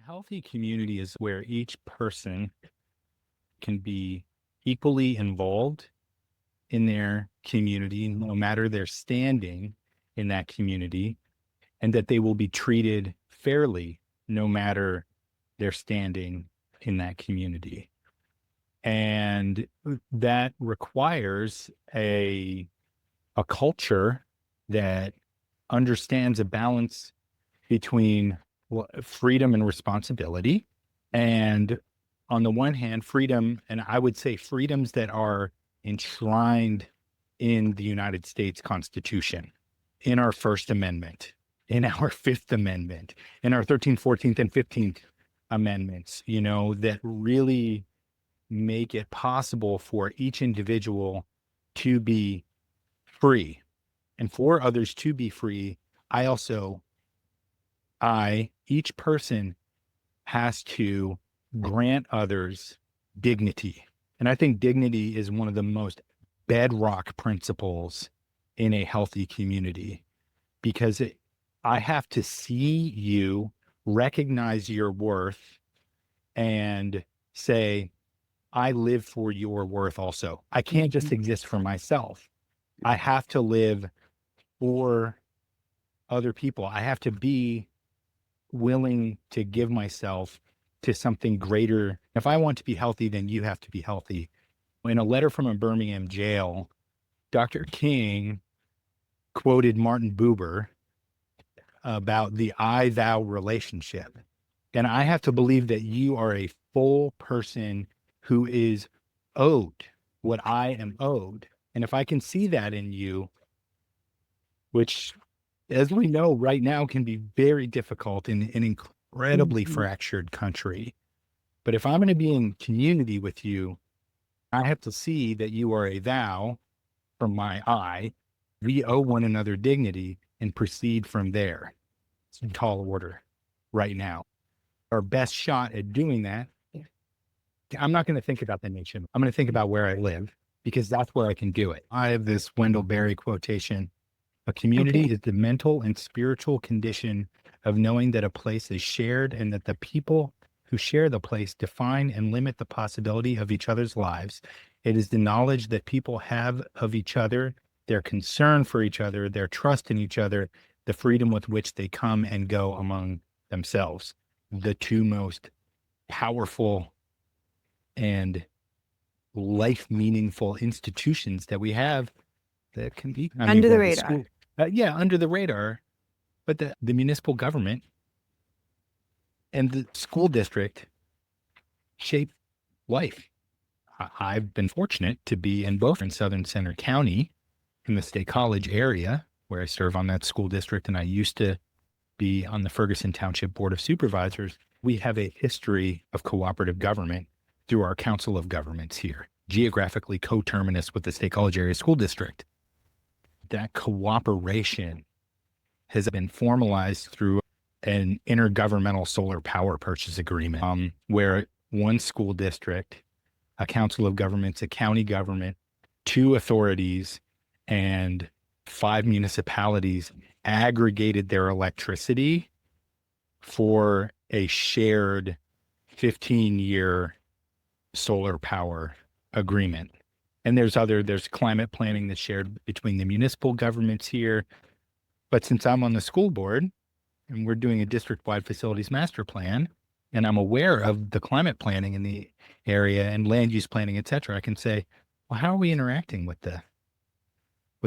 A healthy community is where each person can be equally involved in their community, no matter their standing in that community, and that they will be treated fairly, no matter their standing in that community. And that requires a culture that understands a balance between freedom and responsibility. And on the one hand, freedom, and I would say freedoms that are enshrined in the United States Constitution, in our First Amendment, in our Fifth Amendment, in our 13th, 14th, and 15th Amendments, that really make it possible for each individual to be free and for others to be free. Each person has to grant others dignity. And I think dignity is one of the most bedrock principles in a healthy community because I have to see you, recognize your worth, and say, I live for your worth also. I can't just exist for myself. I have to live for other people. I have to be willing to give myself to something greater. If I want to be healthy, then you have to be healthy. In a letter from a Birmingham jail, Dr. King quoted Martin Buber about the I-thou relationship. And I have to believe that you are a full person who is owed what I am owed. And if I can see that in you, which, as we know right now, can be very difficult in an incredibly fractured country. But if I'm going to be in community with you, I have to see that you are a thou from my I. We owe one another dignity and proceed from there. It's a tall order right now. Our best shot at doing that, I'm not going to think about the nation. I'm going to think about where I live because that's where I can do it. I have this Wendell Berry quotation. A community is the mental and spiritual condition of knowing that a place is shared and that the people who share the place define and limit the possibility of each other's lives. It is the knowledge that people have of each other, their concern for each other, their trust in each other, the freedom with which they come and go among themselves. The two most powerful and life meaningful institutions that we have that can be under the radar. Under the radar. But the municipal government and the school district shape life. I've been fortunate to be in both in Southern Center County in the State College area where I serve on that school district. And I used to be on the Ferguson Township Board of Supervisors. We have a history of cooperative government through our Council of Governments here, geographically coterminous with the State College Area School District. That cooperation has been formalized through an intergovernmental solar power purchase agreement, where one school district, a council of governments, a county government, 2 authorities, and 5 municipalities aggregated their electricity for a shared 15-year solar power agreement. And there's climate planning that's shared between the municipal governments here. But since I'm on the school board and we're doing a district-wide facilities master plan, and I'm aware of the climate planning in the area and land use planning, et cetera, I can say, well, how are we interacting with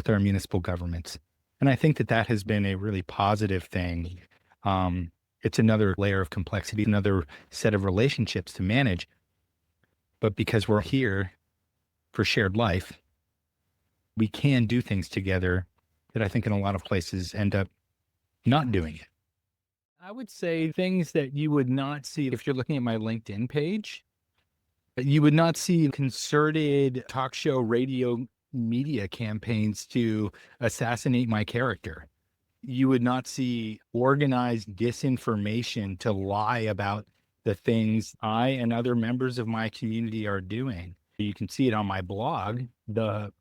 our municipal governments? And I think that has been a really positive thing. It's another layer of complexity, another set of relationships to manage. But because we're here for shared life, we can do things together that I think in a lot of places end up not doing it. I would say things that you would not see if you're looking at my LinkedIn page. You would not see concerted talk show radio media campaigns to assassinate my character. You would not see organized disinformation to lie about the things I and other members of my community are doing. You can see it on my blog, the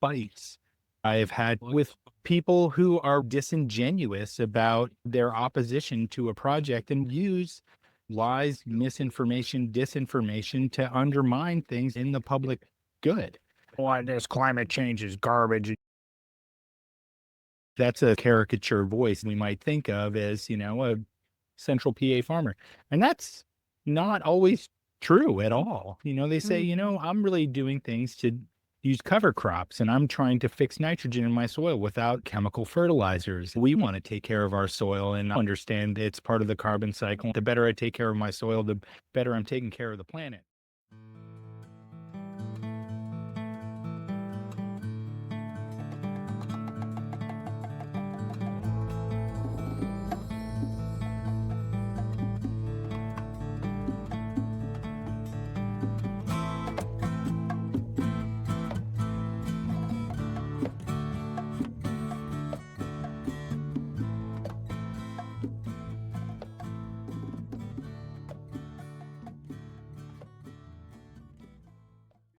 fights I've had with people who are disingenuous about their opposition to a project and use lies, misinformation, disinformation to undermine things in the public good. Why this climate change is garbage. That's a caricature voice we might think of as, a central PA farmer. And that's not always true at all. They say, I'm really doing things to use cover crops and I'm trying to fix nitrogen in my soil without chemical fertilizers. We want to take care of our soil and understand it's part of the carbon cycle. The better I take care of my soil, the better I'm taking care of the planet.